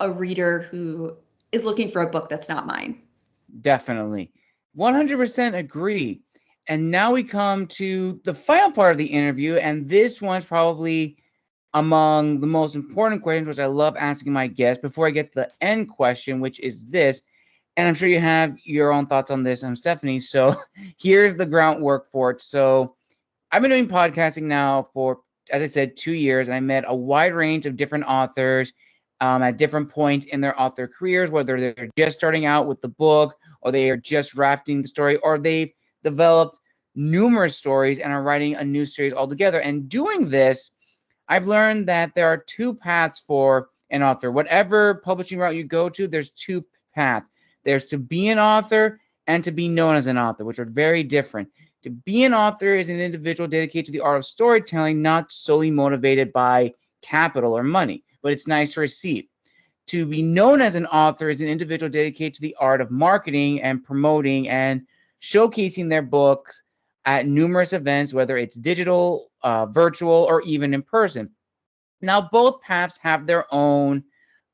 S2: a reader who is looking for a book that's not mine.
S1: Definitely. 100% agree. And now we come to the final part of the interview. And this one's probably among the most important questions, which I love asking my guests before I get to the end question, which is this. And I'm sure you have your own thoughts on this, Stephanie. So here's the groundwork for it. So I've been doing podcasting now for, as I said, 2 years, and I met a wide range of different authors at different points in their author careers, whether they're just starting out with the book, or they are just drafting the story, or they've developed numerous stories and are writing a new series altogether. And doing this, I've learned that there are two paths for an author. Whatever publishing route you go to, there's two paths. There's to be an author and to be known as an author, which are very different. To be an author is an individual dedicated to the art of storytelling, not solely motivated by capital or money, but it's nice to receive. To be known as an author is an individual dedicated to the art of marketing and promoting and showcasing their books at numerous events, whether it's digital, virtual, or even in person. Now, both paths have their own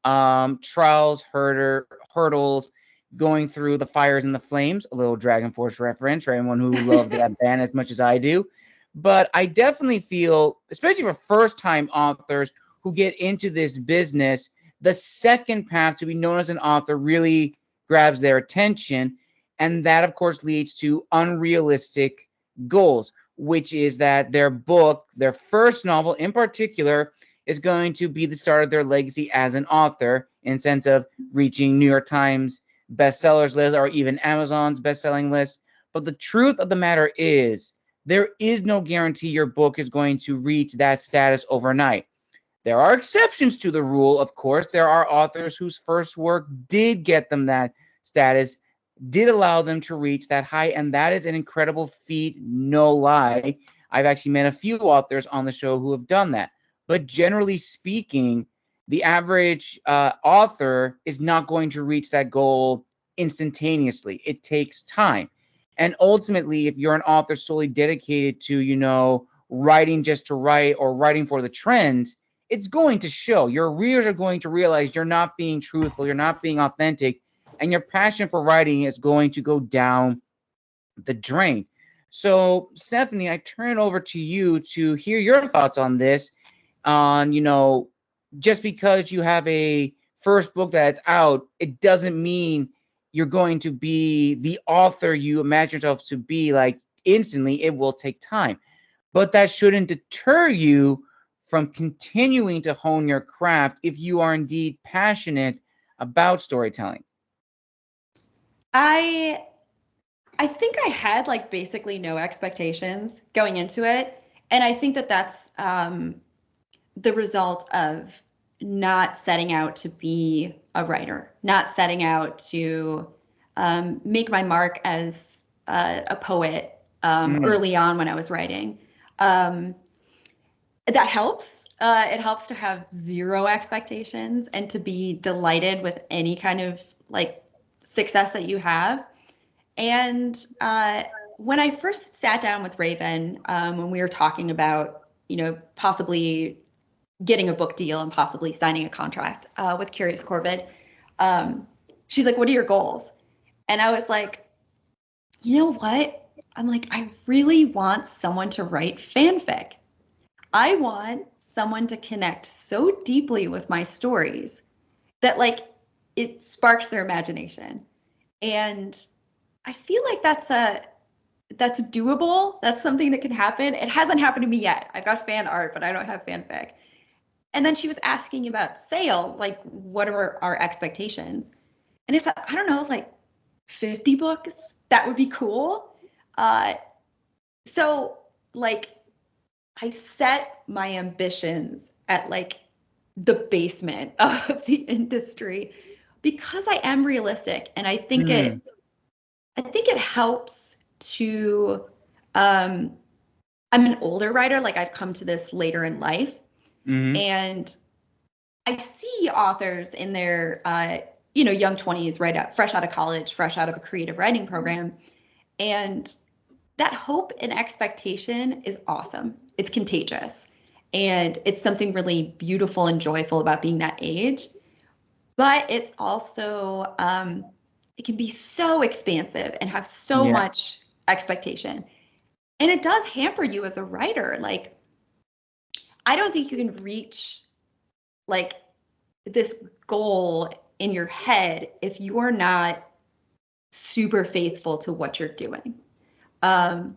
S1: trials, hurdles, going through the fires and the flames, a little Dragon Force reference for anyone who loved that band as much as I do. But I definitely feel, especially for first-time authors who get into this business, the second path to be known as an author really grabs their attention. And that, of course, leads to unrealistic goals, which is that their book, their first novel in particular, is going to be the start of their legacy as an author, in the sense of reaching New York Times bestsellers list or even Amazon's best-selling list. But the truth of the matter is, there is no guarantee your book is going to reach that status overnight. There are exceptions to the rule, of course. There are authors whose first work did get them that status, did allow them to reach that height, and that is an incredible feat, no lie. I've actually met a few authors on the show who have done that. But generally speaking, the average author is not going to reach that goal instantaneously. It takes time. And ultimately, if you're an author solely dedicated to, writing just to write or writing for the trends, it's going to show. Your readers are going to realize you're not being truthful, you're not being authentic, and your passion for writing is going to go down the drain. So, Stephanie, I turn it over to you to hear your thoughts on this. On, just because you have a first book that's out, it doesn't mean you're going to be the author you imagine yourself to be like instantly. It will take time. But that shouldn't deter you from continuing to hone your craft if you are indeed passionate about storytelling.
S2: I I think I had like basically no expectations going into it. And I think that that's the result of not setting out to be a writer, not setting out to make my mark as a poet early on when I was writing. That helps. It helps to have zero expectations and to be delighted with any kind of like success that you have. And when I first sat down with Raven, when we were talking about, possibly getting a book deal and possibly signing a contract with Curious Corbett, she's like, "What are your goals?" And I was like, "You know what? I'm like, I really want someone to write fanfic. I want someone to connect so deeply with my stories that like it sparks their imagination." And I feel like that's doable. That's something that can happen. It hasn't happened to me yet. I've got fan art, but I don't have fanfic. And then she was asking about sales, like what are our expectations? And it's I don't know, like 50 books. That would be cool. So like I set my ambitions at like the basement of the industry because I am realistic, and I think it helps to I'm an older writer, like I've come to this later in life, and I see authors in their young 20s, fresh out of college, fresh out of a creative writing program, and that hope and expectation is awesome. It's contagious. And it's something really beautiful and joyful about being that age. But it's also, it can be so expansive and have so much expectation. And it does hamper you as a writer. Like, I don't think you can reach like this goal in your head if you're not super faithful to what you're doing. And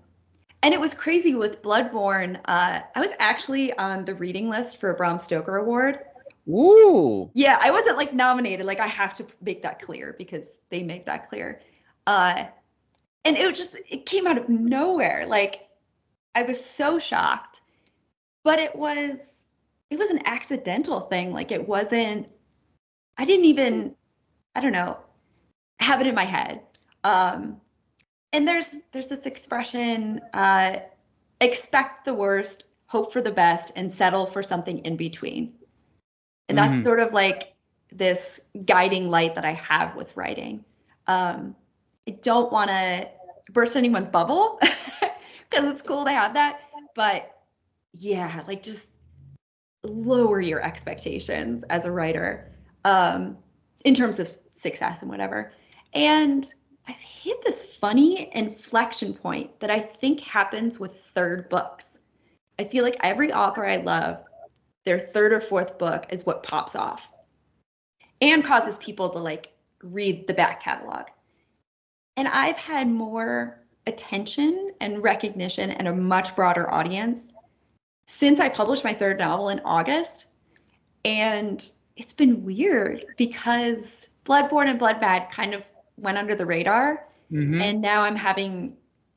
S2: it was crazy with Bloodborn. I was actually on the reading list for a Bram Stoker Award.
S1: Ooh.
S2: Yeah, I wasn't like nominated. Like I have to make that clear because they make that clear. And it came out of nowhere. Like I was so shocked. But it was an accidental thing. Like it wasn't, I didn't even, I don't know, have it in my head. And there's this expression, expect the worst, hope for the best, and settle for something in between. And that's sort of like this guiding light that I have with writing. I don't want to burst anyone's bubble because it's cool to have that. But yeah, like just lower your expectations as a writer in terms of success and whatever. And I've hit this funny inflection point that I think happens with third books. I feel like every author I love, their third or fourth book is what pops off and causes people to like read the back catalog. And I've had more attention and recognition and a much broader audience since I published my third novel in August. And it's been weird because Bloodborn and Bloodmad kind of went under the radar. And now I'm having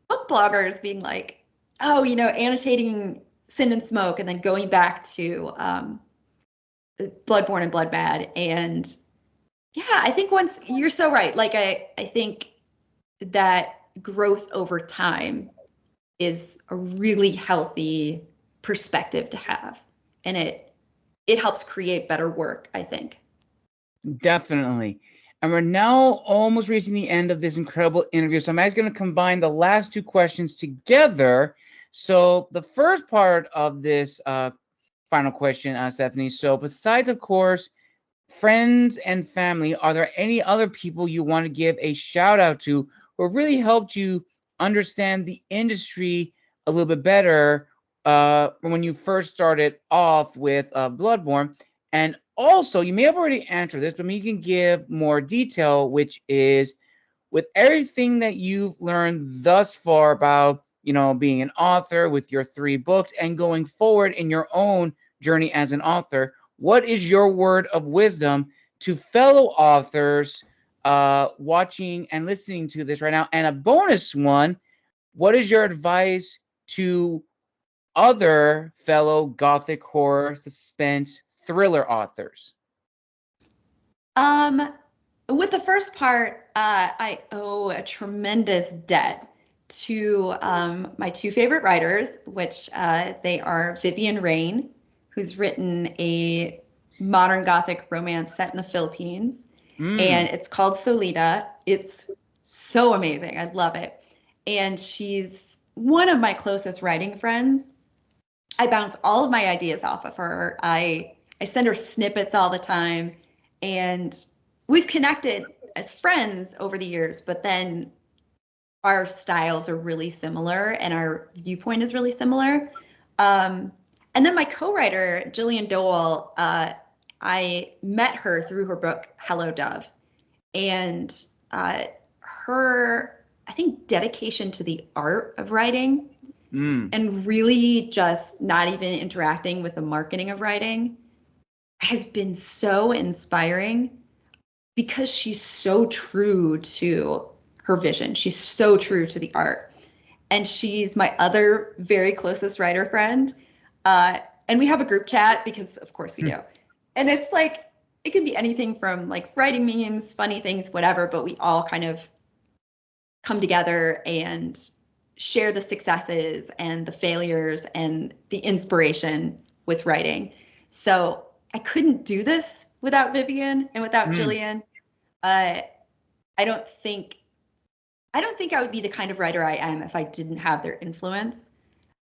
S2: book bloggers being like, oh, you know, annotating Sin and Smoke and then going back to Bloodborn and Bloodmad. And yeah, I think once you're so right. Like I think that growth over time is a really healthy perspective to have. And it helps create better work, I think.
S1: Definitely. And we're now almost reaching the end of this incredible interview. So I'm actually going to combine the last two questions together. So the first part of this final question, Stephanie. So besides, of course, friends and family, are there any other people you want to give a shout out to who really helped you understand the industry a little bit better when you first started off with Bloodborn? And also, you may have already answered this, but maybe you can give more detail, which is with everything that you've learned thus far about, you know, being an author with your 3 books and going forward in your own journey as an author, what is your word of wisdom to fellow authors watching and listening to this right now? And a bonus one, what is your advice to other fellow Gothic horror, suspense, thriller authors?
S2: With the first part, I owe a tremendous debt to my 2 favorite writers, which they are Vivian Rain, who's written a modern Gothic romance set in the Philippines, and it's called Solita. It's so amazing. I love it. And she's one of my closest writing friends. I bounce all of my ideas off of her. I send her snippets all the time, and we've connected as friends over the years, but then our styles are really similar and our viewpoint is really similar. And then my co-writer, Jillian Dole, I met her through her book, Hello Dove. And her, I think, dedication to the art of writing and really just not even interacting with the marketing of writing has been so inspiring because she's so true to her vision. She's so true to the art. And she's my other very closest writer friend. And we have a group chat because of course we do. And it's like, it can be anything from like writing memes, funny things, whatever, but we all kind of come together and share the successes and the failures and the inspiration with writing. So I couldn't do this without Vivian and without Jillian. I don't think I don't think I would be the kind of writer I am if I didn't have their influence.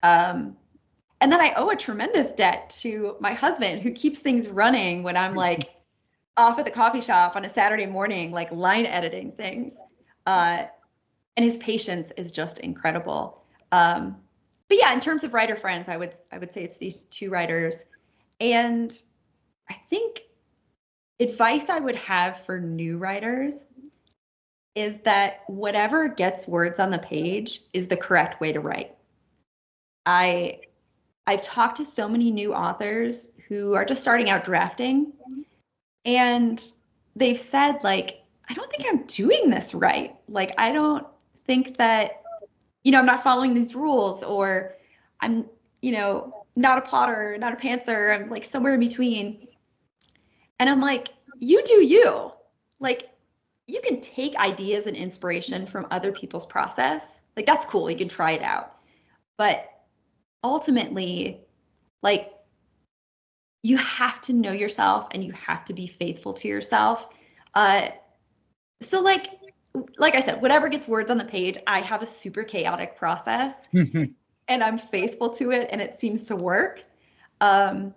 S2: Um, and then I owe a tremendous debt to my husband who keeps things running when I'm like off at the coffee shop on a Saturday morning, like line editing things. And his patience is just incredible. But yeah, in terms of writer friends, I would say it's these two writers. And I think advice I would have for new writers is that whatever gets words on the page is the correct way to write. I've talked to so many new authors who are just starting out drafting, and they've said, like, I don't think I'm doing this right. Like, I don't think that, I'm not following these rules, or I'm, not a plotter, not a pantser. I'm like somewhere in between. And I'm like, you do you. Like, you can take ideas and inspiration from other people's process. Like, that's cool. You can try it out. But ultimately, like, you have to know yourself and you have to be faithful to yourself. So like I said, whatever gets words on the page, I have a super chaotic process and I'm faithful to it and it seems to work. So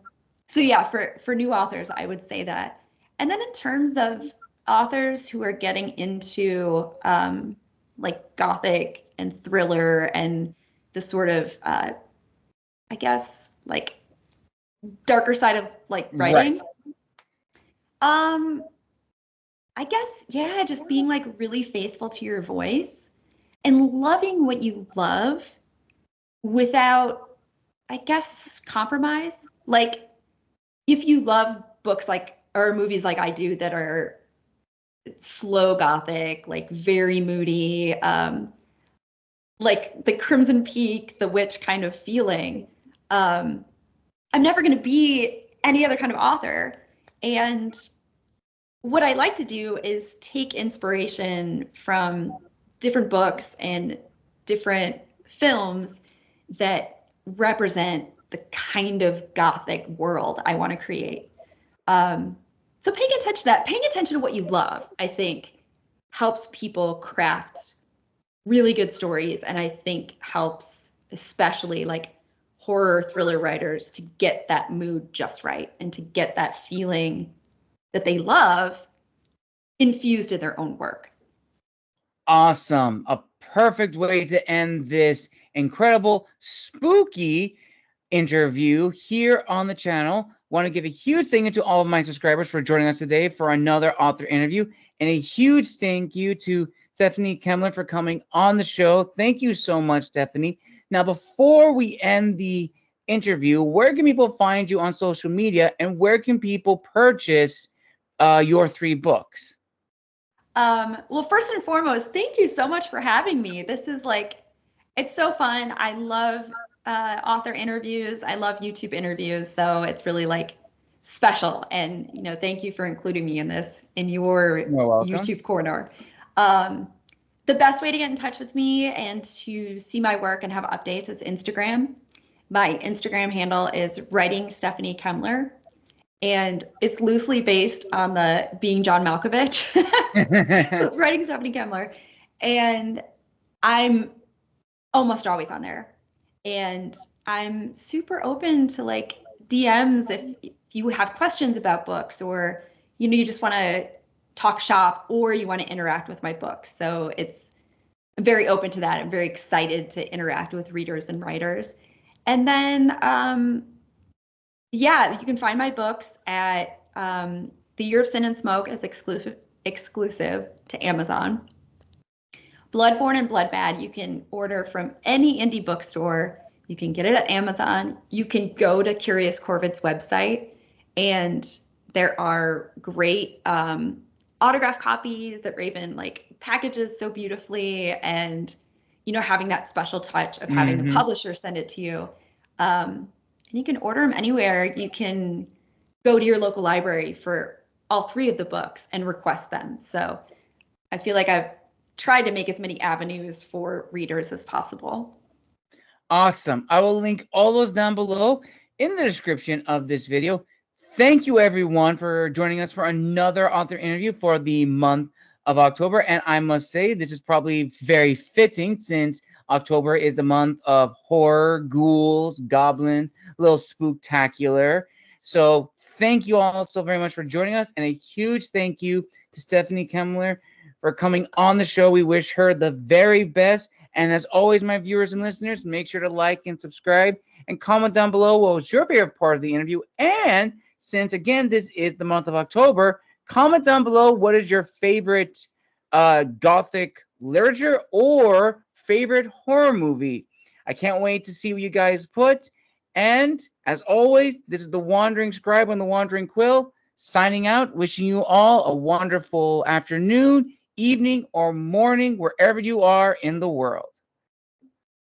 S2: yeah, for new authors, I would say that. And then in terms of authors who are getting into like Gothic and thriller and the sort of, I guess, like darker side of like writing. Right. I guess, yeah, just being like really faithful to your voice and loving what you love without, I guess, compromise. Like, if you love books like, or movies like I do that are slow Gothic, like very moody, like the Crimson Peak, The Witch kind of feeling, I'm never going to be any other kind of author. And what I like to do is take inspiration from different books and different films that represent the kind of Gothic world I want to create. So paying attention to that, paying attention to what you love, I think helps people craft really good stories. And I think helps especially like horror thriller writers to get that mood just right and to get that feeling that they love infused in their own work.
S1: Awesome. A perfect way to end this incredible, spooky interview here on the channel. Want to give a huge thank you to all of my subscribers for joining us today for another author interview, and a huge thank you to Stephanie Kemler for coming on the show. Thank you so much, Stephanie. Now, before we end the interview, where can people find you on social media, and where can people purchase your 3 books?
S2: Well, first and foremost, thank you so much for having me. This is like, it's so fun. I love author interviews. I love YouTube interviews. So it's really like special. And, thank you for including me in this, in your YouTube corner. The best way to get in touch with me and to see my work and have updates is Instagram. My Instagram handle is writingstephaniekemler. And it's loosely based on the being John Malkovich. It's writing Stephanie Kemler. And I'm almost always on there. And I'm super open to like DMs if you have questions about books, or you just want to talk shop, or you want to interact with my books. So I'm very open to that. I'm very excited to interact with readers and writers. And then yeah, you can find my books at The Year of Sin and Smoke is exclusive to Amazon. Bloodborn and Bloodmad you can order from any indie bookstore. You can get it at Amazon. You can go to Curious Corvid's website, and there are great autograph copies that Raven like packages so beautifully, and having that special touch of having the publisher send it to you. And you can order them anywhere. You can go to your local library for all 3 of the books and request them. So I feel like I've tried to make as many avenues for readers as possible.
S1: Awesome. I will link all those down below in the description of this video. Thank you, everyone, for joining us for another author interview for the month of October. And I must say, this is probably very fitting since October is the month of horror, ghouls, goblin, a little spooktacular. So thank you all so very much for joining us. And a huge thank you to Stephanie Kemler for coming on the show. We wish her the very best. And as always, my viewers and listeners, make sure to like and subscribe and comment down below what was your favorite part of the interview. And since, again, this is the month of October, comment down below what is your favorite Gothic literature or favorite horror movie. I can't wait to see what you guys put. And as always, this is the Wandering Scribe on the Wandering Quill, signing out, wishing you all a wonderful afternoon, evening, or morning, wherever you are in the world.